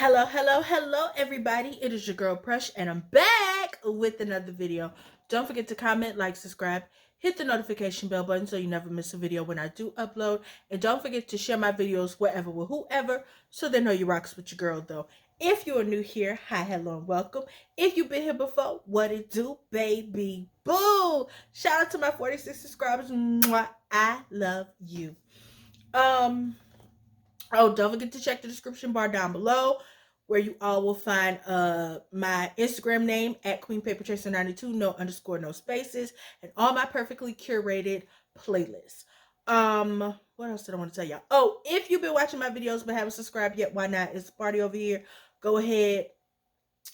Hello, everybody. It is your girl Prush, and I'm back with another video. Don't forget to comment, like, subscribe, hit the notification bell button so you never miss a video when I do upload. And don't forget to share my videos wherever with whoever so they know you rocks with your girl, though. If you are new here, hi, hello, and welcome. If you've been here before, what it do, baby? Boo! Shout out to my 46 subscribers. Mwah, I love you. Oh, don't forget to check the description bar down below where you all will find my Instagram name at QueenPaperChaser92, no spaces, and all my perfectly curated playlists. What else did I want to tell y'all? Oh, if you've been watching my videos but haven't subscribed yet, why not? It's a party over here. Go ahead,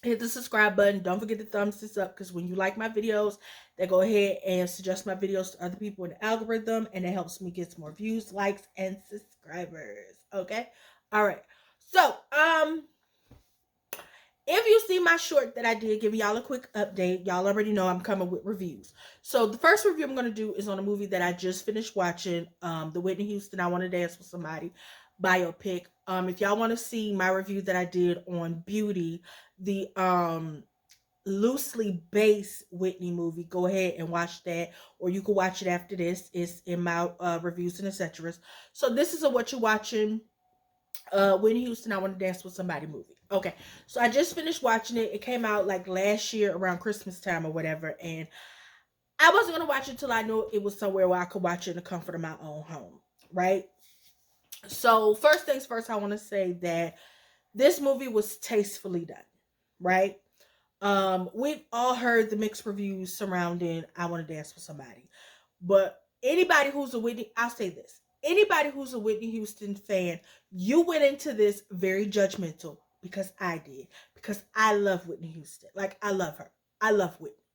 hit the subscribe button. Don't forget to thumbs this up, because when you like my videos, they go ahead and suggest my videos to other people in the algorithm, and it helps me get some more views, likes, and subscribers. Okay, all right. So if you see my short that I did, give y'all a quick update. Y'all already know I'm coming with reviews. So the first review I'm going to do is on a movie that I just finished watching, the Whitney Houston I Want to Dance with Somebody biopic. If y'all want to see my review that I did on Beauty, the loosely based Whitney movie, go ahead and watch that, or you can watch it after this. It's in my reviews and etc. So this is a what you watching, Whitney Houston I Want to Dance with Somebody movie. Okay, so I just finished watching it. It came out like last year around Christmas time or whatever, and I wasn't gonna watch it until I knew it was somewhere where I could watch it in the comfort of my own home, right? So first things first, I want to say that this movie was tastefully done, right? We've all heard the mixed reviews surrounding I Want to Dance with Somebody, but anybody who's a Whitney, I'll say this: anybody who's a Whitney Houston fan, you went into this very judgmental, because I did, because I love Whitney Houston. Like, I love her. I love Whitney.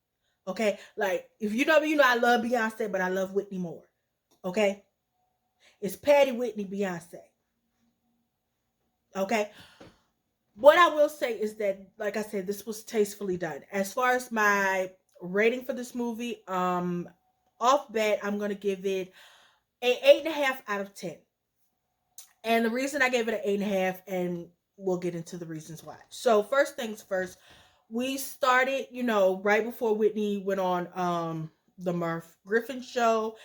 Okay, like if you know me, you know I love Beyonce, but I love Whitney more. Okay, it's Patty, Whitney, Beyonce. Okay. What I will say is that, like I said, this was tastefully done. As far as my rating for this movie, off bat, I'm gonna give it an 8.5 out of 10. And the reason I gave it an 8.5, and we'll get into the reasons why. So first things first, we started, right before Whitney went on the Murph Griffin show,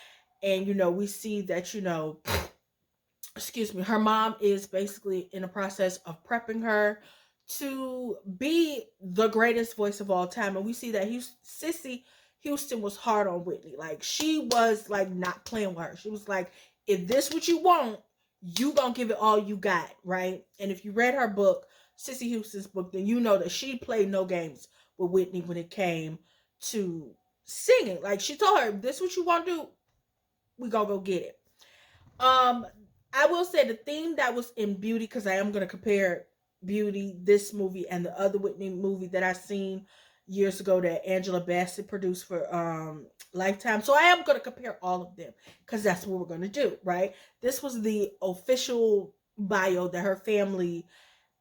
and we see that, excuse me, her mom is basically in the process of prepping her to be the greatest voice of all time. And we see that Sissy Houston was hard on Whitney. Like, she was like not playing with her. She was like, if this what you want, you gonna give it all you got, right? And if you read her book, Sissy Houston's book, then you know that she played no games with Whitney when it came to singing. Like, she told her, this what you want to do, we gonna go get it. I will say the theme that was in Beauty, because I am going to compare Beauty, this movie, and the other Whitney movie that I seen years ago that Angela Bassett produced for Lifetime. So I am going to compare all of them, because that's what we're going to do, right? This was the official bio that her family,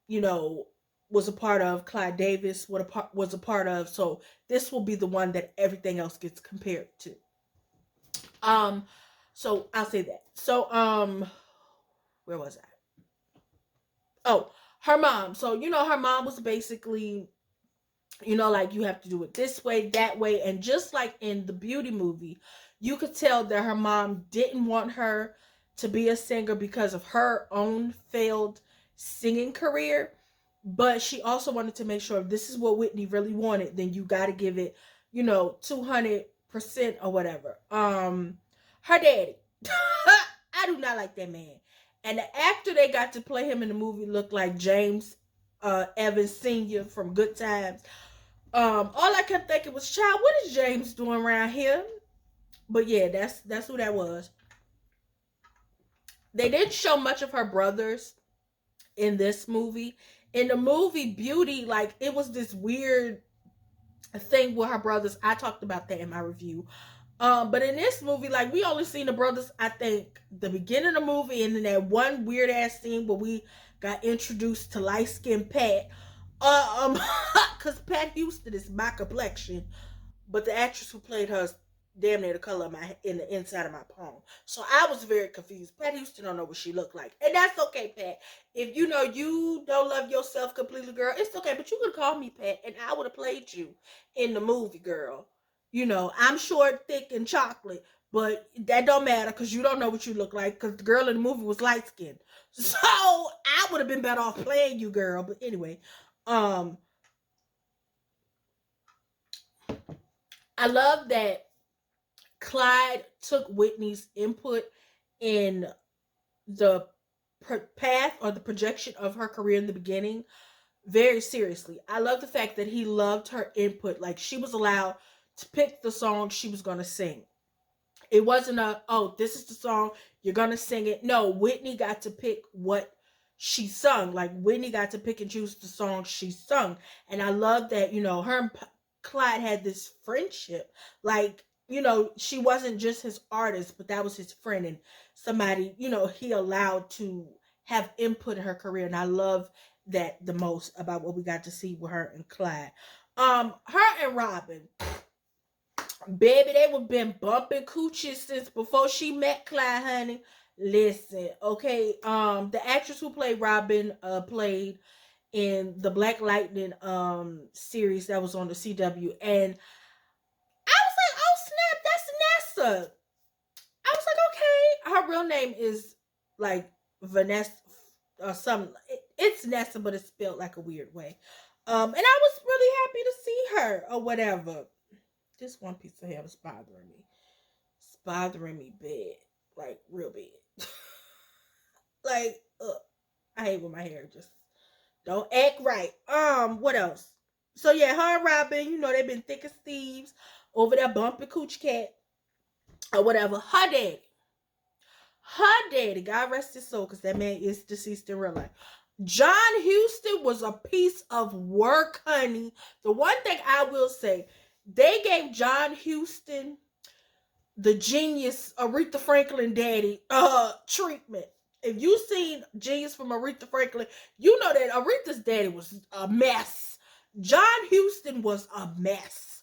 was a part of. Clyde Davis was a part of. So this will be the one that everything else gets compared to. So I'll say that. So where was I? Oh, her mom. So, her mom was basically, like, you have to do it this way, that way. And just like in the Beauty movie, you could tell that her mom didn't want her to be a singer because of her own failed singing career. But she also wanted to make sure if this is what Whitney really wanted, then you got to give it, 200% or whatever. Her daddy. I do not like that man. And the actor they got to play him in the movie looked like James Evans Sr. from Good Times. All I kept thinking was, child, what is James doing around here? But yeah, that's who that was. They didn't show much of her brothers in this movie. In the movie Beauty, like, it was this weird thing with her brothers. I talked about that in my review. But in this movie, like, we only seen the brothers, I think, the beginning of the movie, and then that one weird ass scene where we got introduced to light skinned Pat. Cause Pat Houston is my complexion, but the actress who played her damn near the color of my in the inside of my palm. So I was very confused. Pat Houston don't know what she looked like, and that's okay, Pat. If you know you don't love yourself completely, girl, it's okay. But you could call me Pat, and I would have played you in the movie, girl. You know, I'm short, thick, and chocolate, but that don't matter because you don't know what you look like. Because the girl in the movie was light skinned, so I would have been better off playing you, girl. But anyway, um, I love that Clyde took Whitney's input in the path or the projection of her career in the beginning very seriously. I love the fact that he loved her input. Like, she was allowed to pick the song she was going to sing. It wasn't oh, this is the song, you're going to sing it. No, Whitney got to pick what she sung. Like, Whitney got to pick and choose the song she sung. And I love that, her and Clyde had this friendship. Like, she wasn't just his artist, but that was his friend and somebody, he allowed to have input in her career. And I love that the most about what we got to see with her and Clyde. Her and Robin, baby, they were been bumping coochies since before she met Clyde, honey. Listen, okay. The actress who played Robin played in the Black Lightning series that was on the CW, and I was like, oh snap, that's Nessa. I was like, okay. Her real name is like Vanessa or something. It's Nessa, but it's spelled like a weird way. And I was really happy to see her or whatever. This one piece of hair was bothering me. It's bothering me bad. Like, real bad. Like, I hate when my hair just don't act right. What else? So yeah, her and Robin, they've been thick as thieves over there bumping Cooch Cat or whatever. Her daddy, God rest his soul, because that man is deceased in real life. John Huston was a piece of work, honey. The one thing I will say, they gave John Huston the genius Aretha Franklin daddy treatment. If you seen Genius from Aretha Franklin, you know that Aretha's daddy was a mess. John Huston was a mess.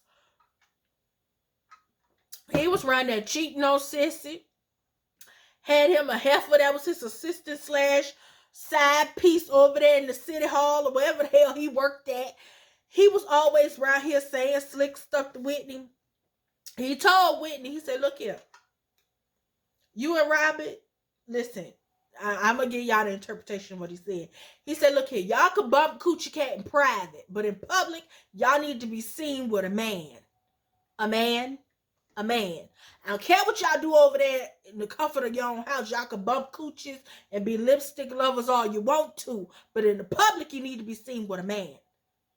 He was around there cheating on Sissy. Had him a heifer that was his assistant / side piece over there in the city hall or wherever the hell he worked at. He was always around here saying slick stuff to Whitney. He told Whitney, he said, look here, you and Robin, listen, I'm going to give y'all the interpretation of what he said. He said, look here, y'all can bump Coochie Cat in private, but in public, y'all need to be seen with a man. A man. A man. I don't care what y'all do over there in the comfort of your own house. Y'all can bump coochies and be lipstick lovers all you want to, but in the public, you need to be seen with a man.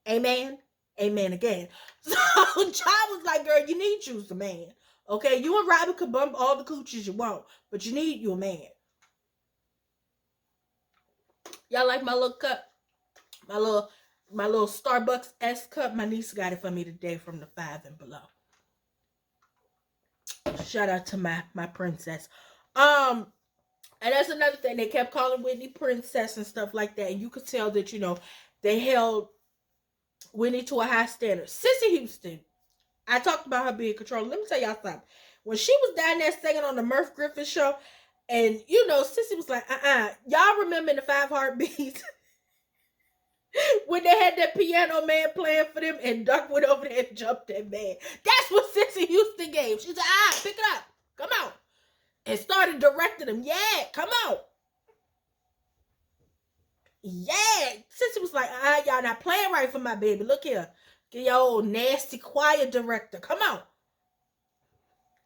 Amen? Amen again. So John was like, girl, you need you a man. Okay, you and Robin can bump all the coochies you want, but you need you a man. Y'all like my little cup? My little Starbucks S cup? My niece got it for me today from the 5 and Below. Shout out to my princess. And that's another thing. They kept calling Whitney princess and stuff like that. And you could tell that, they held Whitney to a high standard. Sissy Houston, I talked about her being controlled. Let me tell y'all something. When she was down there singing on the Murph Griffin show, and Sissy was like, y'all remember in the 5 Heartbeats when they had that piano man playing for them and Duck went over there and jumped that man? That's what Sissy Houston gave. She said, pick it up. Come on. And started directing them. Yeah, come on. Yeah. Sissy was like, y'all not playing right for my baby. Look here. Get your old nasty choir director. Come on.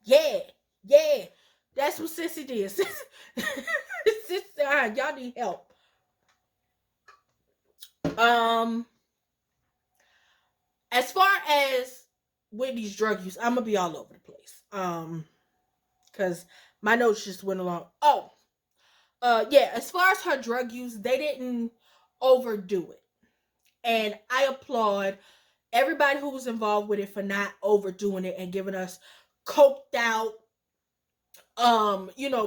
Yeah. Yeah. That's what Sissy did. Sissy, y'all need help. As far as Whitney's drug use, I'm gonna be all over the place. Because my notes just went along. Yeah, as far as her drug use, they didn't overdo it. And I applaud everybody who was involved with it for not overdoing it and giving us coked out,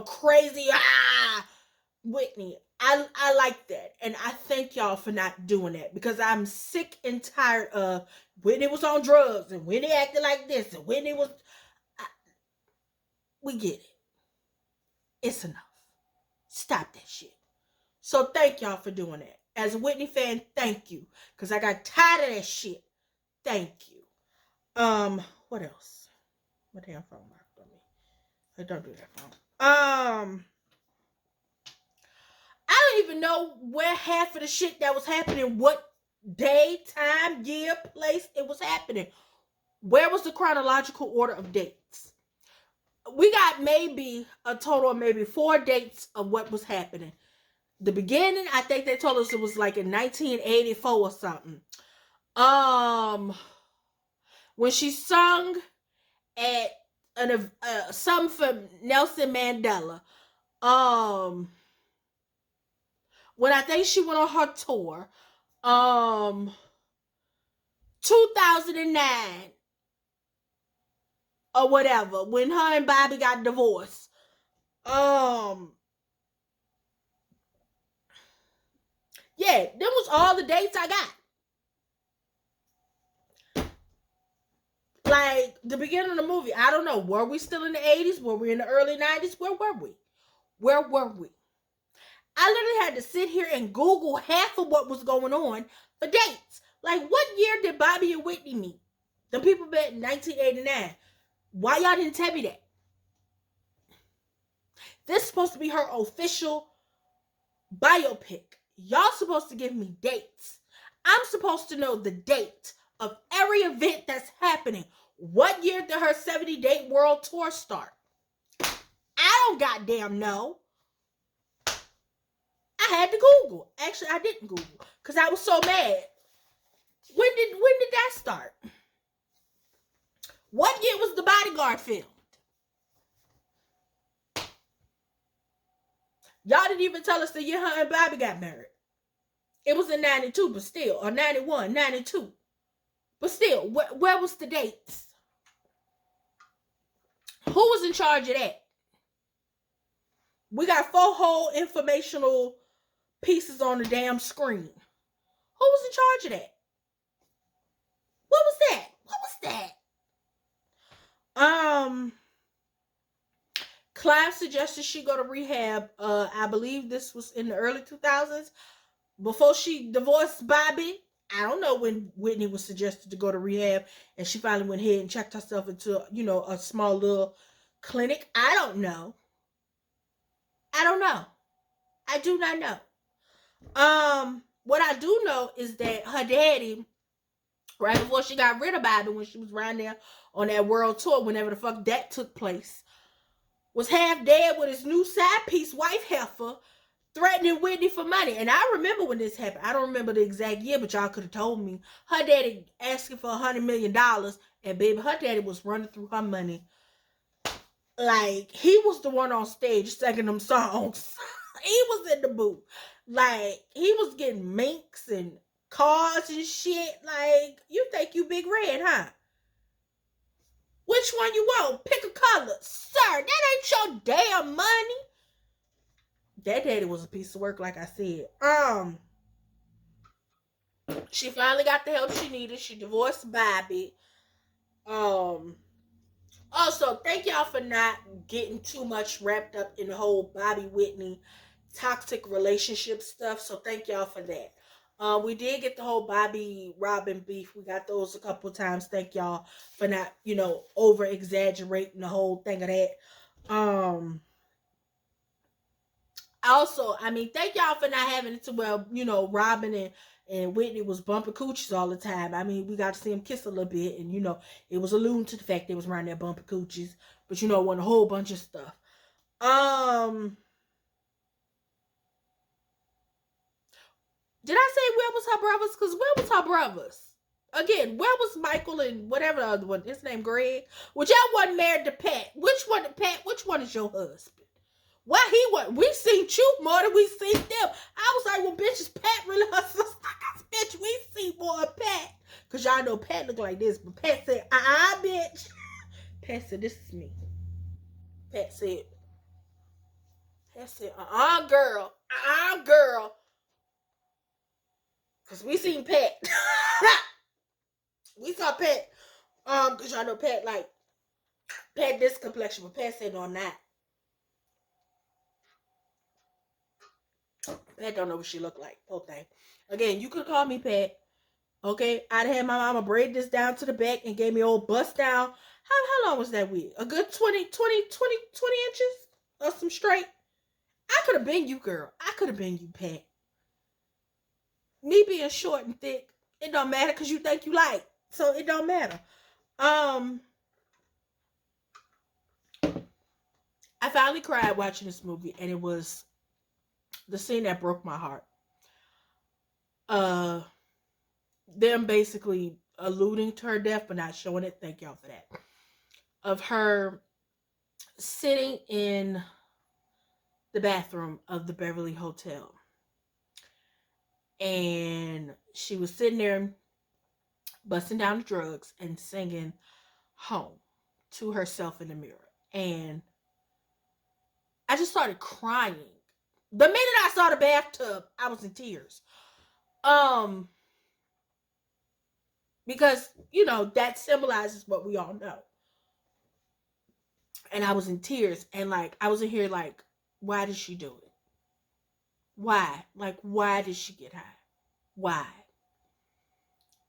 crazy, Whitney. I like that. And I thank y'all for not doing that, because I'm sick and tired of Whitney was on drugs and Whitney acted like this and Whitney was... We get it. It's enough. Stop that shit. So thank y'all for doing that. As a Whitney fan, thank you. Because I got tired of that shit. Thank you. What else? My damn phone knocked on me. Hey, don't do that phone. I don't even know where half of the shit that was happening, what day, time, year, place it was happening. Where was the chronological order of dates? We got maybe a total of maybe 4 dates of what was happening. The beginning, I think they told us it was like in 1984 or something. When she sung at something for Nelson Mandela. When I think she went on her tour. 2009 or whatever, when her and Bobby got divorced. Yeah, them was all the dates I got. Like the beginning of the movie, I don't know. Were we still in the 80s? Were we in the early 90s? Where were we? Where were we? I literally had to sit here and Google half of what was going on for dates. Like, what year did Bobby and Whitney meet? The people met in 1989. Why y'all didn't tell me that? This is supposed to be her official biopic. Y'all supposed to give me dates. I'm supposed to know the date of every event that's happening. What year did her 70-date world tour start? I don't goddamn know. I had to Google. Actually, I didn't Google because I was so mad. When did that start? What year was The Bodyguard filmed? Y'all didn't even tell us the year her and Bobby got married. It was in 92, but still, or 91, 92. But still, where was the dates? Who was in charge of that? We got 4 whole informational pieces on the damn screen. Who was in charge of that? What was that? What was that? Clive suggested she go to rehab. I believe this was in the early 2000s. Before she divorced Bobby. I don't know when Whitney was suggested to go to rehab and she finally went ahead and checked herself into, a small little clinic. I don't know. I do not know. What I do know is that her daddy, right before she got rid of Bobby, when she was around there on that world tour, whenever the fuck that took place, was half dead with his new side piece, wife heifer, threatening Whitney for money. And I remember when this happened. I don't remember the exact year, but y'all could have told me. Her daddy asking for $100 million, and baby, her daddy was running through her money. Like, he was the one on stage singing them songs. He was in the booth. Like, he was getting minks and cars and shit. Like, you think you Big Red, huh? Which one you want? Pick a color. Sir, that ain't your damn money. That daddy was a piece of work, like I said. She finally got the help she needed. She divorced Bobby. Also, thank y'all for not getting too much wrapped up in the whole Bobby Whitney toxic relationship stuff. So thank y'all for that. We did get the whole Bobby Robin beef. We got those a couple of times. Thank y'all for not, over exaggerating the whole thing of that. Also, thank y'all for not having it to where, Robin and Whitney was bumping coochies all the time. We got to see them kiss a little bit, and, it was alluding to the fact they was around there bumping coochies, but, wasn't a whole bunch of stuff. Did I say where was her brothers? Because where was her brothers? Again, where was Michael and whatever the other one? His name Greg. Which y'all wasn't married to Pat. Which one is your husband? Why he was? We seen you more than we seen them. I was like, well, bitch, is Pat really her sister? Bitch, we see more of Pat. Because y'all know Pat look like this. But Pat said, bitch. Pat said, this is me. Pat said, girl. Girl. Because we seen Pat. We saw Pat. Because y'all know Pat, like, Pat this complexion, but Pat said no, I'm not. Pat don't know what she look like. Okay. Again, you could call me Pat. Okay, I'd had my mama braid this down to the back and gave me old bust down. How long was that wig? A good 20 inches or some straight? I could have been you, girl. I could have been you, Pat. Me being short and thick, it don't matter because you think you like. So it don't matter. I finally cried watching this movie, and it was the scene that broke my heart. Them basically alluding to her death but not showing it. Thank y'all for that. Of her sitting in the bathroom of the Beverly Hotel. And she was sitting there busting down the drugs and singing Home to herself in the mirror. And I just started crying. The minute I saw the bathtub, I was in tears. Because, you know, that symbolizes what we all know. And I was in tears. And, like, I was in here like, why did she do it? Why? Like, why did she get high? Why?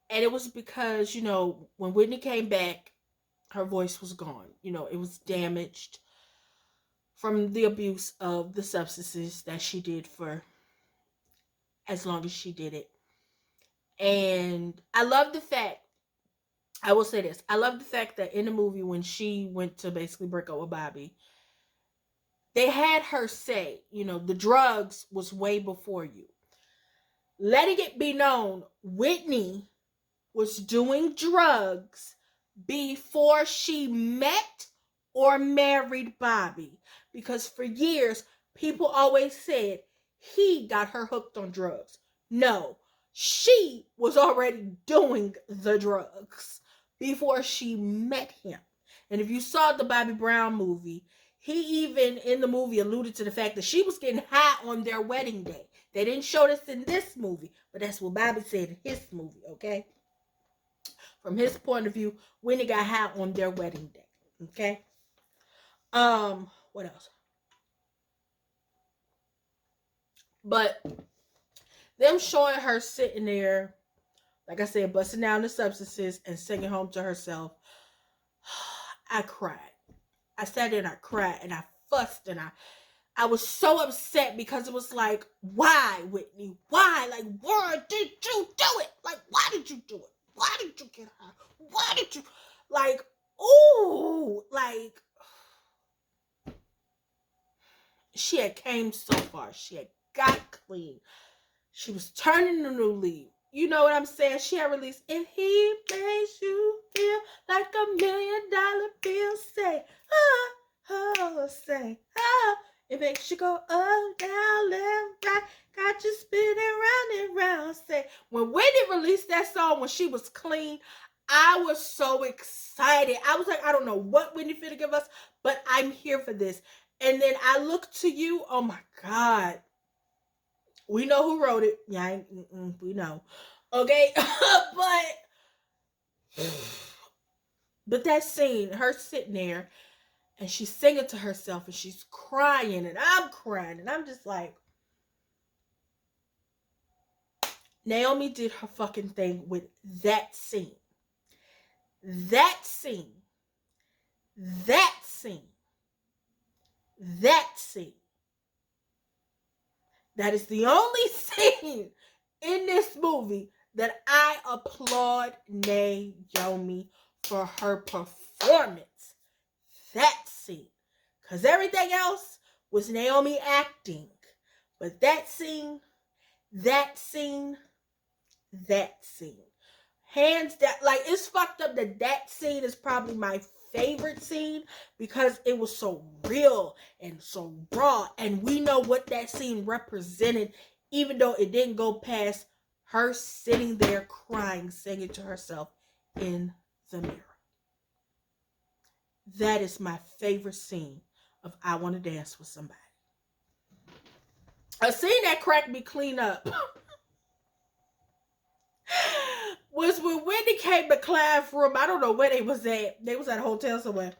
And it was because, you know, when Whitney came back, her voice was gone. You know, it was damaged from the abuse of the substances that she did for as long as she did it. And I love the fact, I will say this, I love the fact that in the movie when she went to basically break up with Bobby, they had her say, you know, the drugs was way before you. Letting it be known, Whitney was doing drugs before she met or married Bobby. Because for years, people always said he got her hooked on drugs. No, she was already doing the drugs before she met him. And if you saw the Bobby Brown movie, he even in the movie alluded to the fact that she was getting high on their wedding day. They didn't show this in this movie, but that's what Bobby said in his movie, okay? From his point of view, Whitney got high on their wedding day, okay? What else? But them showing her sitting there, like I said, busting down the substances and singing Home to herself, I cried. I sat there and I cried and I fussed and I was so upset because it was like, why, Whitney? Why? Like, why did you do it? Like, why did you do it? Why did you get high? Why did you? Like, ooh, like, she had came so far. She had got clean. She was turning a new leaf. You know what I'm saying? She had released, if he makes you feel like $1 million bill, say, say, it makes you go up, down, left, right, got you spinning round and round, say. When Whitney released that song when she was clean, I was so excited. I was like, I don't know what Whitney finna give us, but I'm here for this. And then I look to you, oh my God. We know who wrote it. Yeah, we know. Okay, but that scene, her sitting there, and she's singing to herself, and she's crying, and I'm crying, and I'm just like, Naomi did her fucking thing with that scene. That scene. That scene. That scene. That is the only scene in this movie that I applaud Naomi for her performance. That scene. Because everything else was Naomi acting. But that scene, hands down, like, it's fucked up that scene is probably my favorite scene because it was so real and so raw, and we know what that scene represented, even though it didn't go past her sitting there crying, singing to herself in the mirror. That is my favorite scene of I Want to Dance with Somebody. A scene that cracked me clean up was when Whitney came to Clive's room. I don't know where they was at. They was at a hotel somewhere.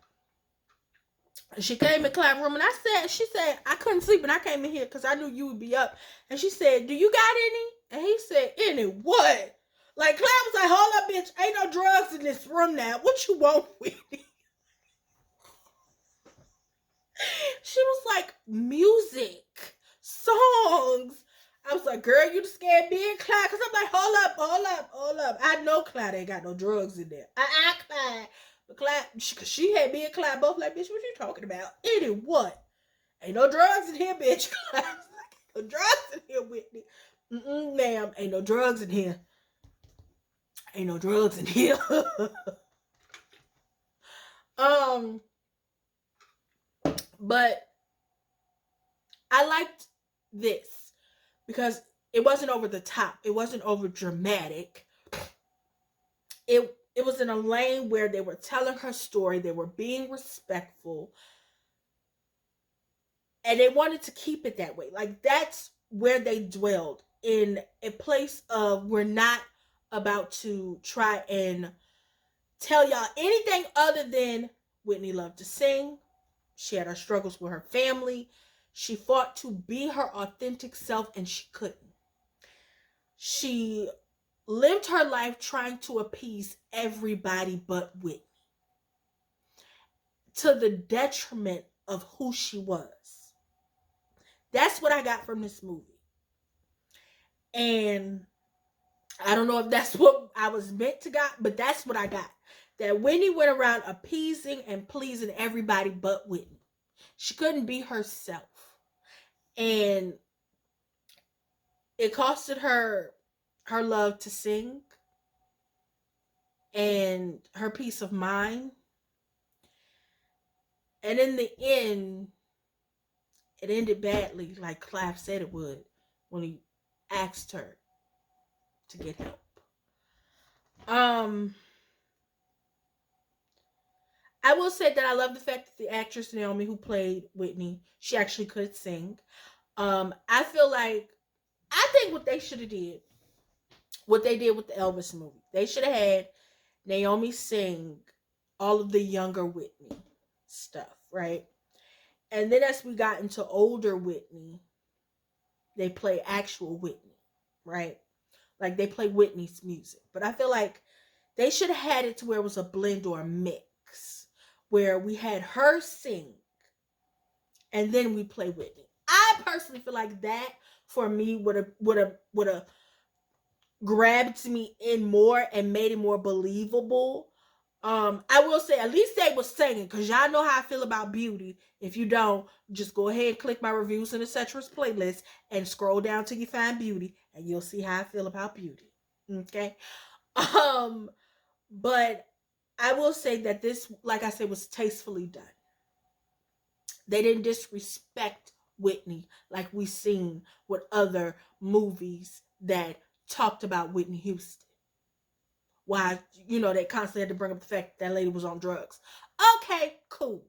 She came in Clyde's room and she said, I couldn't sleep and I came in here because I knew you would be up. And she said, do you got any? And he said, any what? Like, Clyde was like, hold up, bitch. Ain't no drugs in this room now. What you want with me? She was like, music, songs. I was like, girl, you the scared being Clyde. Because I'm like, hold up. I know Clyde ain't got no drugs in there. Clyde. But Clyde, she had me and Clyde both like, bitch, what you talking about? Any what? Ain't no drugs in here, bitch. Clyde was like, ain't no drugs in here, Whitney. Ma'am, ain't no drugs in here. Ain't no drugs in here. But I liked this because it wasn't over the top. It wasn't over dramatic. It was in a lane where they were telling her story. They were being respectful. And they wanted to keep it that way. Like, that's where they dwelled, in a place of, we're not about to try and tell y'all anything other than Whitney loved to sing. She had her struggles with her family. She fought to be her authentic self, and she couldn't. She lived her life trying to appease everybody but Whitney, to the detriment of who she was. That's what I got from this movie. And I don't know if that's what I was meant to get, but that's what I got. That Whitney went around appeasing and pleasing everybody but Whitney. She couldn't be herself. And it costed her her love to sing and her peace of mind. And in the end, it ended badly, like Clive said it would, when he asked her to get help. I will say that I love the fact that the actress Naomi, who played Whitney, she actually could sing. I feel like, I think what they should have did, what they did with the Elvis movie, they should have had Naomi sing all of the younger Whitney stuff, right? And then as we got into older Whitney, they play actual Whitney, right? Like, they play Whitney's music. But I feel like they should have had it to where it was a blend or a mix, where we had her sing and then we play Whitney. I personally feel like that, for me, would have grabbed me in more and made it more believable. I will say, at least they was singing, because y'all know how I feel about Beauty. If you don't, just go ahead and click my reviews and etc. playlist and scroll down till you find Beauty, and you'll see how I feel about Beauty. Okay. But I will say that this, like I said, was tastefully done. They didn't disrespect Whitney like we've seen with other movies that talked about Whitney Houston. Why, they constantly had to bring up the fact that lady was on drugs. Okay, cool.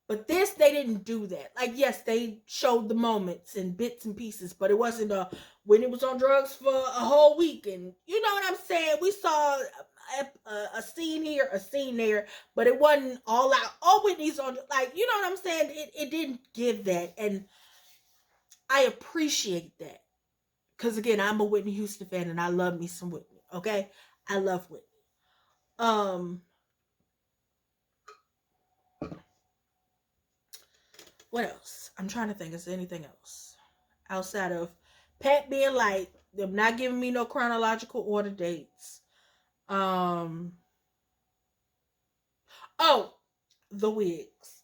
But this, they didn't do that. Like, yes, they showed the moments and bits and pieces, but it wasn't when it was on drugs for a whole week. And you know what I'm saying? We saw a scene here, a scene there, but it wasn't all out. Oh, Whitney's on, like, you know what I'm saying? It didn't give that. And I appreciate that. Because, again, I'm a Whitney Houston fan, and I love me some Whitney, okay? I love Whitney. What else? I'm trying to think. Is there anything else outside of Pat being like, them not giving me no chronological order dates? Oh, the wigs.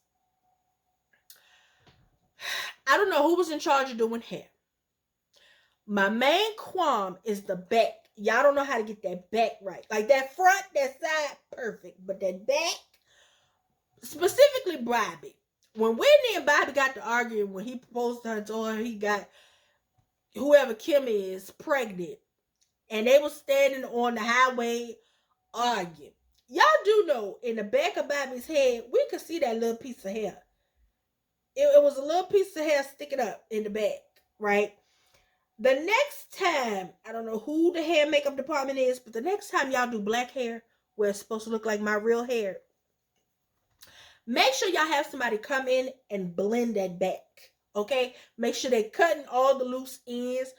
I don't know who was in charge of doing hair. My main qualm is the back. Y'all don't know how to get that back right. Like, that front, that side, perfect. But that back, specifically Bobby. When Whitney and Bobby got to arguing, when he proposed to her and told her he got whoever Kim is pregnant, and they were standing on the highway arguing. Y'all do know, in the back of Bobby's head, we could see that little piece of hair. It was a little piece of hair sticking up in the back, right? The next time, I don't know who the hair makeup department is, but the next time y'all do black hair, where it's supposed to look like my real hair, Make sure y'all have somebody come in and blend that back. Okay? Make sure they cutting all the loose ends.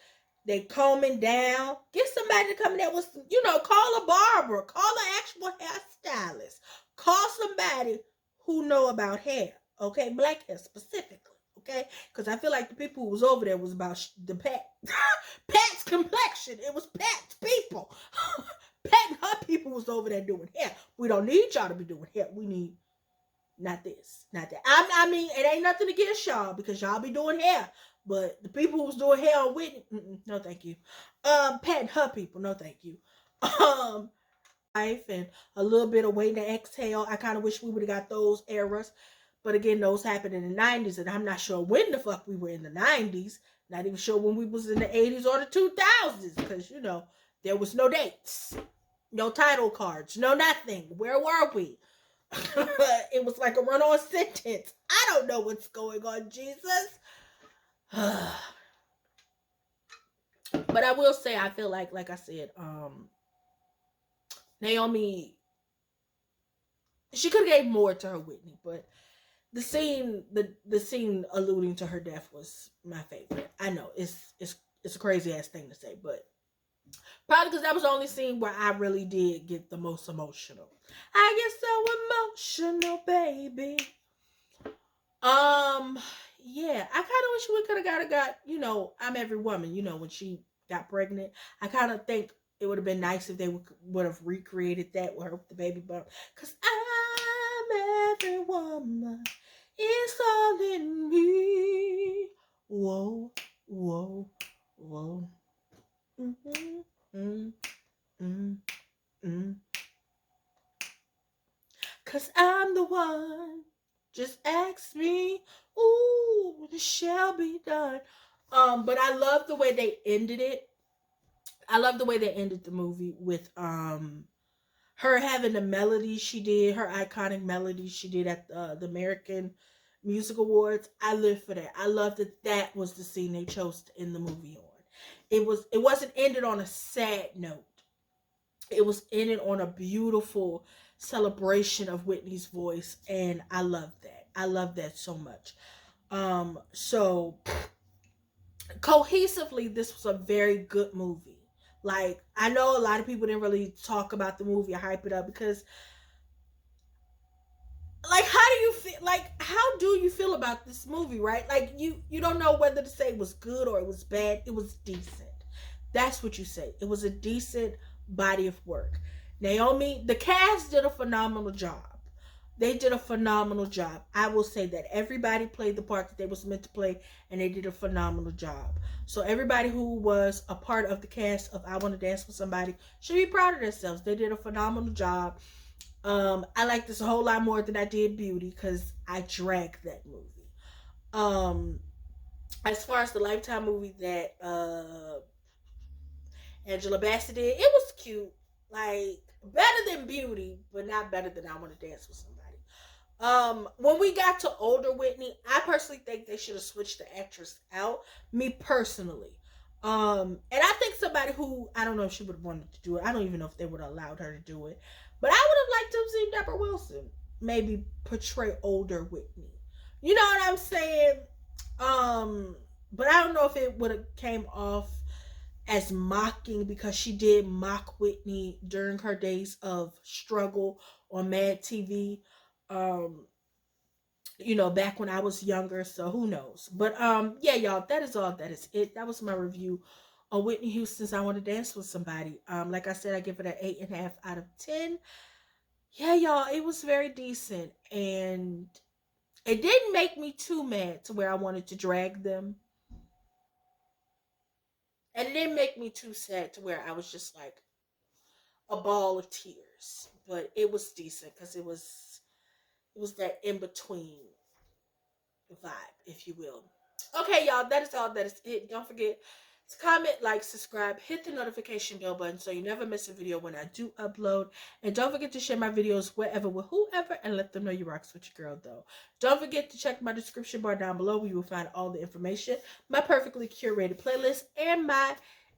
They combing down. Get somebody to come in there with some, call a barber, call an actual hairstylist, call somebody who know about hair. Okay, black hair specifically. Okay, because I feel like the people who was over there was about the Pat's complexion. It was Pat's people. Pat and her people was over there doing hair. We don't need y'all to be doing hair. We need not this, not that. I mean, it ain't nothing against y'all because y'all be doing hair. But the people who was doing hair on Whitney, no thank you. Pat and her people, no thank you. Life and a little bit of waiting to exhale. I kind of wish we would have got those eras. But again, those happened in the 90s, and I'm not sure when the fuck we were in the 90s. Not even sure when we was in the 80s or the 2000s, because, there was no dates, no title cards, no nothing. Where were we? It was like a run-on sentence. I don't know what's going on, Jesus. But I will say, I feel like I said, Naomi, she could have gave more to her Whitney, but the scene alluding to her death was my favorite. I know it's a crazy ass thing to say, but probably because that was the only scene where I really did get the most emotional. I get so emotional, baby. Yeah, I kind of wish we could have got I'm Every Woman, when she got pregnant. I kind of think it would have been nice if they would have recreated that with her with the baby bump. Because I'm every woman, it's all in me. Whoa, whoa, whoa. Cause I'm the one. Just ask me. Ooh, it shall be done. But I love the way they ended it. I love the way they ended the movie with her having the melody she did, her iconic melody she did at the American Music Awards. I live for that. I love that was the scene they chose to end the movie on. It wasn't ended on a sad note. It was ended on a beautiful celebration of Whitney's voice, and I love that. I love that so much. So cohesively, this was a very good movie. Like, I know a lot of people didn't really talk about the movie or hype it up because, like, how do you feel about this movie, right? Like, you don't know whether to say it was good or it was bad. It was decent. That's what you say. It was a decent body of work. Naomi, the cast did a phenomenal job. They did a phenomenal job. I will say that everybody played the part that they was meant to play, and they did a phenomenal job. So everybody who was a part of the cast of I Want to Dance with Somebody should be proud of themselves. They did a phenomenal job. I like this a whole lot more than I did Beauty because I dragged that movie. As far as the Lifetime movie that Angela Bassett did, it was cute. Like, better than Beauty, but not better than I Want to Dance with Somebody. When we got to older Whitney, I personally think they should have switched the actress out. Me personally. And I think somebody who, I don't know if she would have wanted to do it. I don't even know if they would have allowed her to do it. But I would have liked to have seen Deborah Wilson maybe portray older Whitney. You know what I'm saying? But I don't know if it would have came off as mocking because she did mock Whitney during her days of struggle on Mad TV. Back when I was younger, so who knows. But yeah, y'all, that is all. That is it. That was my review on Whitney Houston's I Want to Dance with Somebody. Like I said, I give it an 8.5 out of 10. Yeah, y'all, it was very decent. And it didn't make me too mad to where I wanted to drag them. And it didn't make me too sad to where I was just like a ball of tears. But it was decent because it was that in between vibe, if you will. Okay, y'all, that is all. That is it. Don't forget to comment, like, subscribe, hit the notification bell button so you never miss a video when I do upload. And don't forget to share my videos wherever with whoever and let them know you rocks with your girl, though. Don't forget to check my description bar down below where you will find all the information, my perfectly curated playlist, and my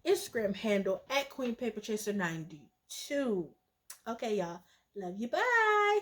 Instagram handle at QueenPaperChaser92. Okay, y'all. Love you. Bye.